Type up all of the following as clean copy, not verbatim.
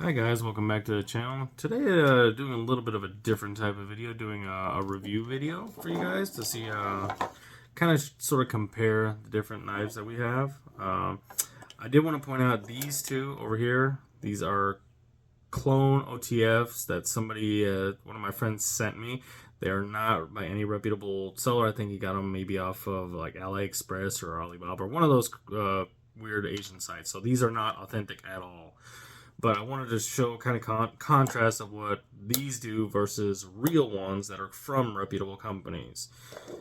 Hi guys, welcome back to the channel. Today doing a little bit of a different type of video, doing a review video for you guys to see kind of sort of compare the different knives that we have. I did want to point out these two over here. These are clone OTFs that somebody, one of my friends sent me. They are not by any reputable seller. I think he got them maybe off of like AliExpress or Alibaba or one of those weird Asian sites. So these are not authentic at all. But I wanted to show kind of contrast of what these do versus real ones that are from reputable companies.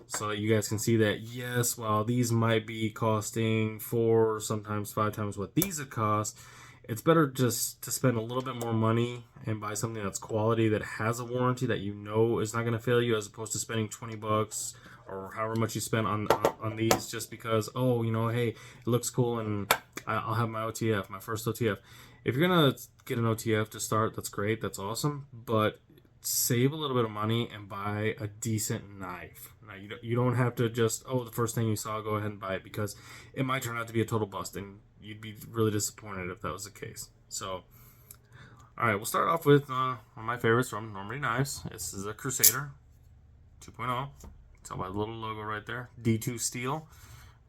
So that you guys can see that, yes, while these might be costing 4, sometimes 5 times what these would cost, it's better just to spend a little bit more money and buy something that's quality, that has a warranty, that you know is not going to fail you, as opposed to spending 20 bucks or however much you spend on these just because, oh, you know, hey, it looks cool and I'll have my OTF, my first OTF. If you're going to get an OTF to start, that's great, that's awesome, but save a little bit of money and buy a decent knife. Now, you don't have to just, oh, the first thing you saw, go ahead and buy it, because it might turn out to be a total bust, and you'd be really disappointed if that was the case. So, all right, we'll start off with one of my favorites from Normandy Knives. This is a Crusader 2.0. Tell by the little logo right there. D2 steel,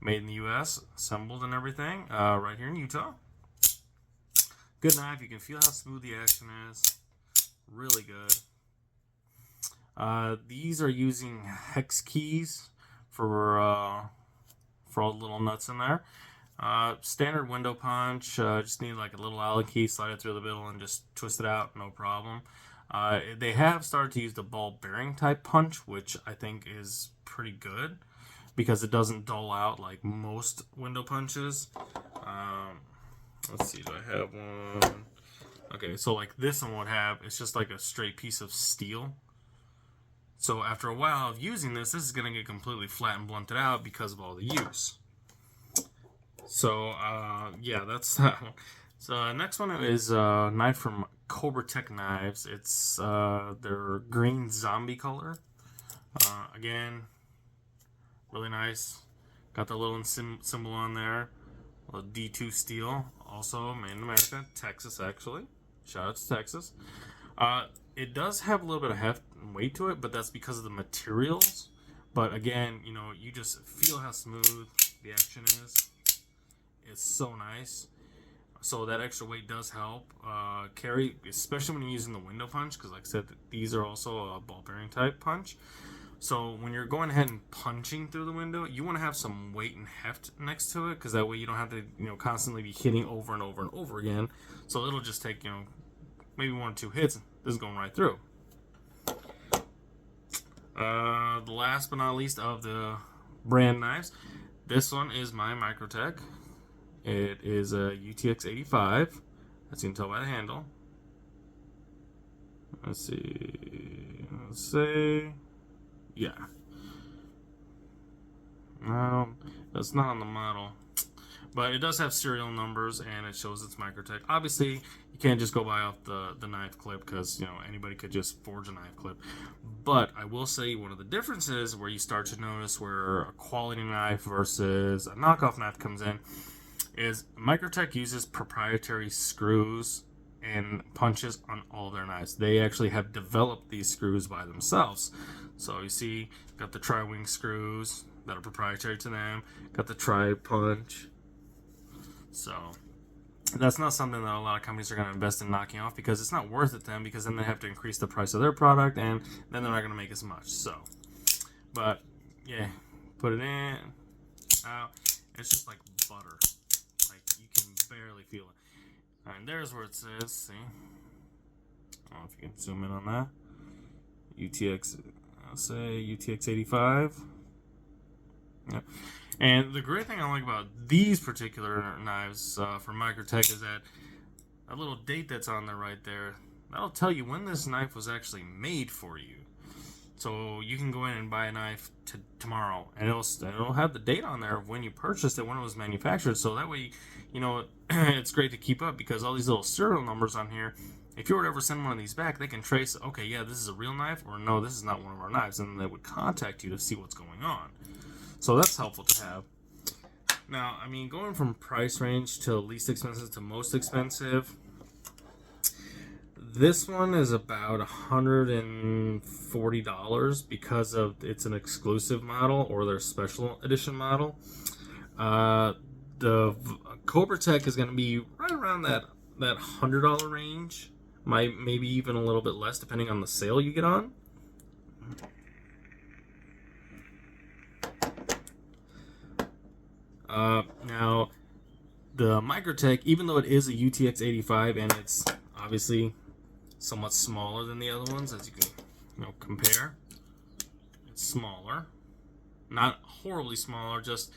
made in the U.S., assembled and everything, right here in Utah. Good knife. You can feel how smooth the action is. Really good. These are using hex keys for all the little nuts in there. Standard window punch. Just need like a little Allen key, slide it through the middle, and just twist it out. No problem. They have started to use the ball bearing type punch, which I think is pretty good because it doesn't dull out like most window punches. Let's see, do I have one? Okay, so like this one would have, it's just like a straight piece of steel. So after a while of using this is going to get completely flat and blunted out because of all the use. So, yeah, that's that one. So next one is a knife from Cobra Tech Knives. It's their green zombie color. Again, really nice. Got the little symbol on there. A D2 steel, also made in America, Texas actually. Shout out to Texas. It does have a little bit of heft and weight to it, but that's because of the materials. But again, you know, you just feel how smooth the action is. It's so nice. So that extra weight does help carry, especially when you're using the window punch, because like I said, these are also a ball bearing type punch. So when you're going ahead and punching through the window, you want to have some weight and heft next to it, because that way you don't have to, you know, constantly be hitting over and over and over again. So it'll just take, you know, maybe 1 or 2 hits. This is going right through. The last but not least of the brand knives, this one is my Microtech. It is a UTX 85, as you can tell by the handle. Let's see. Let's say, yeah. That's not on the model, but it does have serial numbers and it shows it's Microtech. Obviously, you can't just go buy off the knife clip, because you know anybody could just forge a knife clip. But I will say one of the differences where you start to notice where a quality knife versus a knockoff knife comes in is Microtech uses proprietary screws and punches on all their knives. They actually have developed these screws by themselves. So you see, got the tri-wing screws that are proprietary to them, got the tri-punch. So that's not something that a lot of companies are going to invest in knocking off, because it's not worth it to them, because then they have to increase the price of their product and then they're not going to make as much. So, but yeah, put it in, out. It's just like butter. Like you can barely feel it. And there's where it says, see? I don't know if you can zoom in on that. UTX, I'll say UTX 85. Yep. And the great thing I like about these particular knives from Microtech is that a little date that's on there right there, that'll tell you when this knife was actually made for you. So you can go in and buy a knife tomorrow, and it'll have the date on there of when you purchased it, when it was manufactured. So that way, you know, it's great to keep up, because all these little serial numbers on here, if you were to ever send one of these back, they can trace, okay, yeah, this is a real knife, or no, this is not one of our knives, and they would contact you to see what's going on. So that's helpful to have. Now, I mean, going from price range to least expensive to most expensive, This one is about $140 because of it's an exclusive model or their special edition model. The Cobra Tech is going to be right around that $100 range, maybe even a little bit less depending on the sale you get on. Now, the Microtech, even though it is a UTX 85 and it's obviously somewhat smaller than the other ones, as you can compare, it's smaller, not horribly smaller, just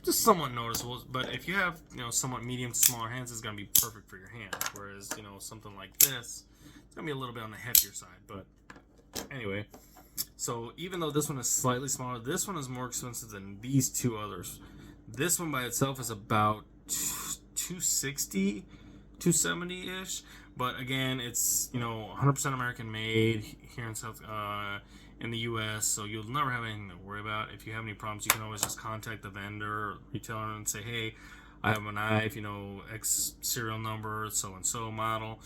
somewhat noticeable. But if you have somewhat medium to smaller hands, it's gonna be perfect for your hands. Whereas something like this, it's gonna be a little bit on the heavier side. But anyway, so even though this one is slightly smaller, this one is more expensive than these two others. This one by itself is about 260, 270-ish. But again, it's 100% American made here in in the U.S. So you'll never have anything to worry about. If you have any problems, you can always just contact the vendor or retailer and say, hey, I have a knife, X serial number, so and so model,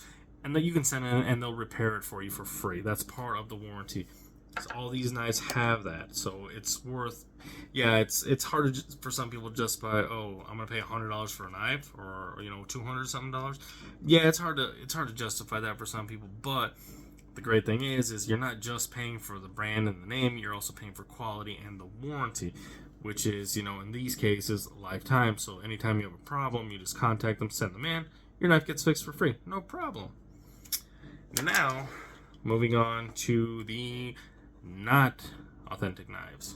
and then you can send it and they'll repair it for you for free. That's part of the warranty. So all these knives have that, so it's worth. Yeah, it's hard for some people just by I'm gonna pay $100 for a knife or $200 something. Yeah, it's hard to justify that for some people. But the great thing is you're not just paying for the brand and the name, you're also paying for quality and the warranty, which is in these cases lifetime. So anytime you have a problem, you just contact them, send them in, your knife gets fixed for free, no problem. Now, moving on to the not authentic knives.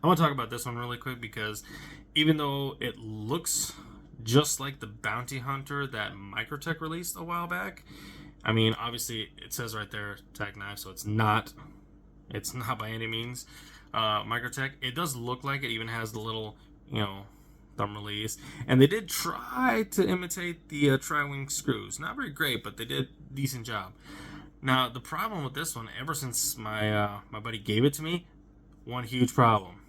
I want to talk about this one really quick because even though it looks just like the Bounty Hunter that Microtech released a while back, I mean, obviously it says right there tack knife, so it's not by any means Microtech. It does look like it, even has the little thumb release, and they did try to imitate the tri-wing screws. Not very great, but they did a decent job. Now, the problem with this one, ever since my buddy gave it to me, one huge problem.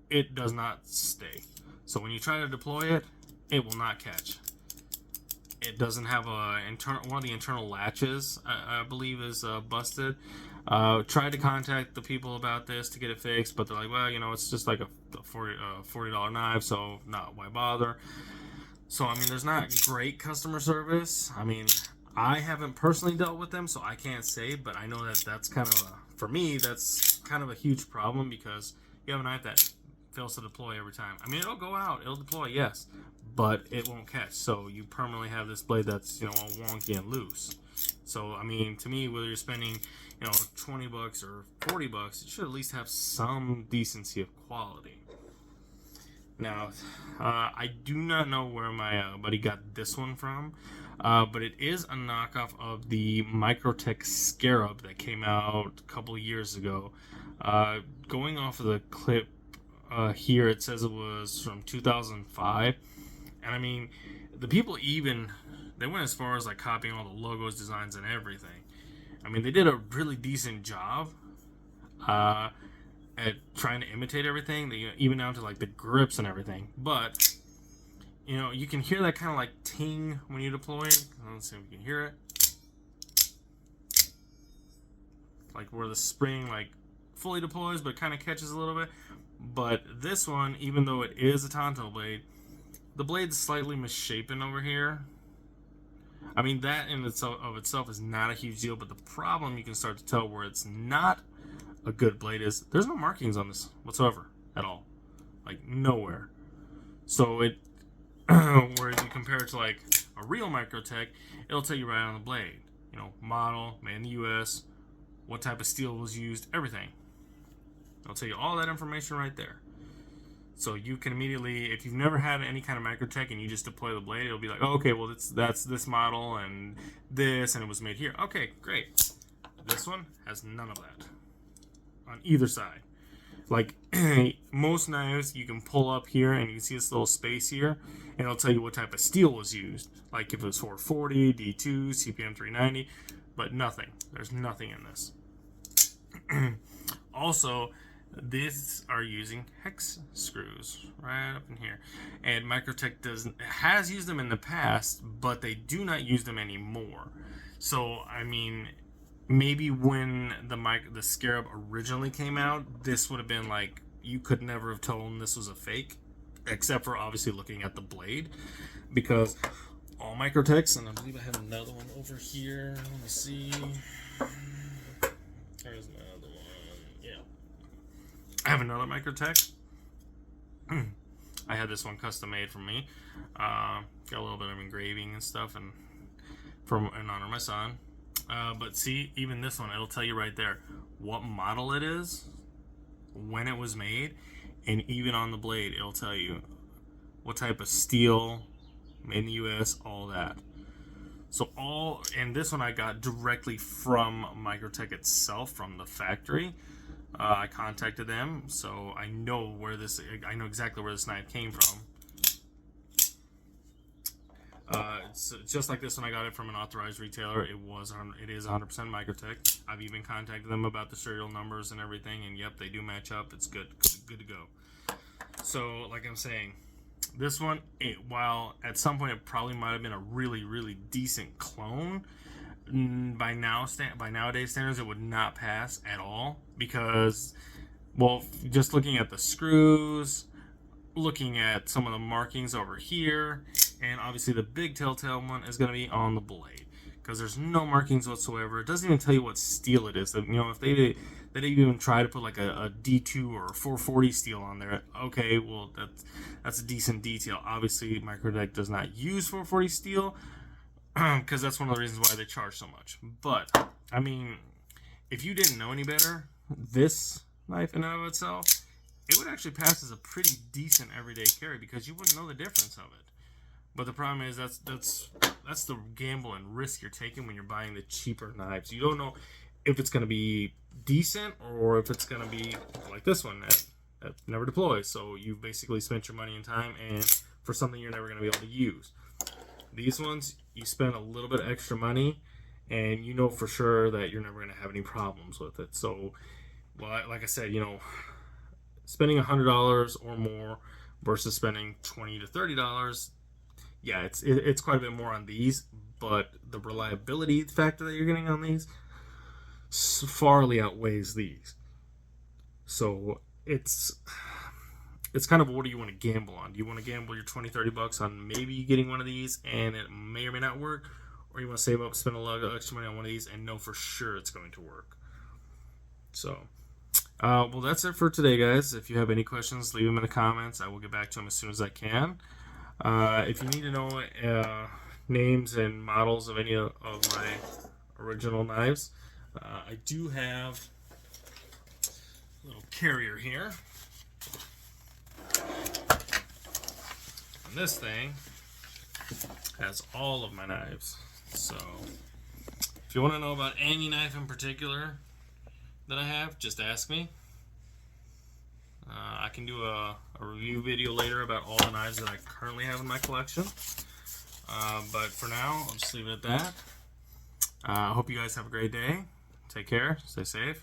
It does not stay. So when you try to deploy it, it will not catch. It doesn't have one of the internal latches, I believe, is busted. Tried to contact the people about this to get it fixed, but they're like, well, it's just like a $40 knife, so why bother? So, I mean, there's not great customer service. I mean, I haven't personally dealt with them, so I can't say, but I know that's kind of, for me, that's kind of a huge problem because you have a knife that fails to deploy every time. I mean, it'll go out, it'll deploy, yes, but it won't catch. So you permanently have this blade that's, all wonky and loose. So, I mean, to me, whether you're spending, $20 or $40, it should at least have some decency of quality. Now, I do not know where my buddy got this one from, but it is a knockoff of the Microtech Scarab that came out a couple of years ago. Going off of the clip here, it says it was from 2005, and I mean, the people they went as far as like copying all the logos, designs, and everything. I mean, they did a really decent job at trying to imitate everything, even down to like the grips and everything. But you can hear that kind of like ting when you deploy it. Let's see if we can hear it, like where the spring like fully deploys, but kind of catches a little bit. But this one, even though it is a Tonto blade, the blade's slightly misshapen over here. I mean, that in itself is not a huge deal, but the problem you can start to tell where it's not a good blade is there's no markings on this whatsoever at all, like nowhere. So it, whereas you compare it to like a real Microtech, it'll tell you right on the blade, model, made in the U.S., what type of steel was used, everything. It'll tell you all that information right there. So you can immediately, if you've never had any kind of Microtech and you just deploy the blade, it'll be like, oh, okay, well that's this model and this, and it was made here. Okay, great. This one has none of that on either side. Like most knives, you can pull up here and you can see this little space here, and it'll tell you what type of steel was used. Like if it was 440, D2, CPM 390, but nothing. There's nothing in this. Also, These are using hex screws right up in here, and Microtech has used them in the past, but they do not use them anymore. So I mean, maybe when the Scarab originally came out, this would have been like, you could never have told this was a fake, except for obviously looking at the blade, because all Microtechs, and I believe I have another one over here. Let me see. There's another one. Yeah. I have another Microtech. I had this one custom made for me. Got a little bit of engraving and stuff, and in honor of my son. But see, even this one, it'll tell you right there what model it is, when it was made, and even on the blade, it'll tell you what type of steel, made in the U.S., all that. So and this one I got directly from Microtech itself, from the factory. I contacted them, so I know exactly where this knife came from. It's just like this one. I got it from an authorized retailer. It is 100% Microtech. I've even contacted them about the serial numbers and everything, and yep, they do match up. It's good to go. So, like I'm saying, this one, while at some point it probably might have been a really, really decent clone, by nowadays standards, it would not pass at all, because, well, just looking at the screws, looking at some of the markings over here, and obviously the big telltale one is going to be on the blade, because there's no markings whatsoever. It doesn't even tell you what steel it is. You know, if they even try to put like a D2 or a 440 steel on there, okay, well, that's a decent detail. Obviously, Microtech does not use 440 steel, because that's one of the reasons why they charge so much. But I mean, if you didn't know any better, this knife in and of itself, it would actually pass as a pretty decent everyday carry, because you wouldn't know the difference of it. But the problem is that's the gamble and risk you're taking when you're buying the cheaper knives. You don't know if it's going to be decent or if it's going to be like this one that never deploys. So you've basically spent your money and time and for something you're never going to be able to use. These ones, you spend a little bit extra money, and you know for sure that you're never going to have any problems with it. So, well, like I said, you know, spending $100 or more versus spending $20 to $30, yeah, it's quite a bit more on these, but the reliability factor that you're getting on these farly outweighs these. So it's kind of, what do you want to gamble on? Do you want to gamble your $20-$30 on maybe getting one of these and it may or may not work, or you want to save up, spend a lot of extra money on one of these and know for sure it's going to work? So, well, that's it for today, guys. If you have any questions, leave them in the comments. I will get back to them as soon as I can. If you need to know names and models of any of my original knives, I do have a little carrier here. And this thing has all of my knives. So if you want to know about any knife in particular that I have, just ask me. I can do a review video later about all the knives that I currently have in my collection. But for now, I'll just leave it at that. I hope you guys have a great day. Take care. Stay safe.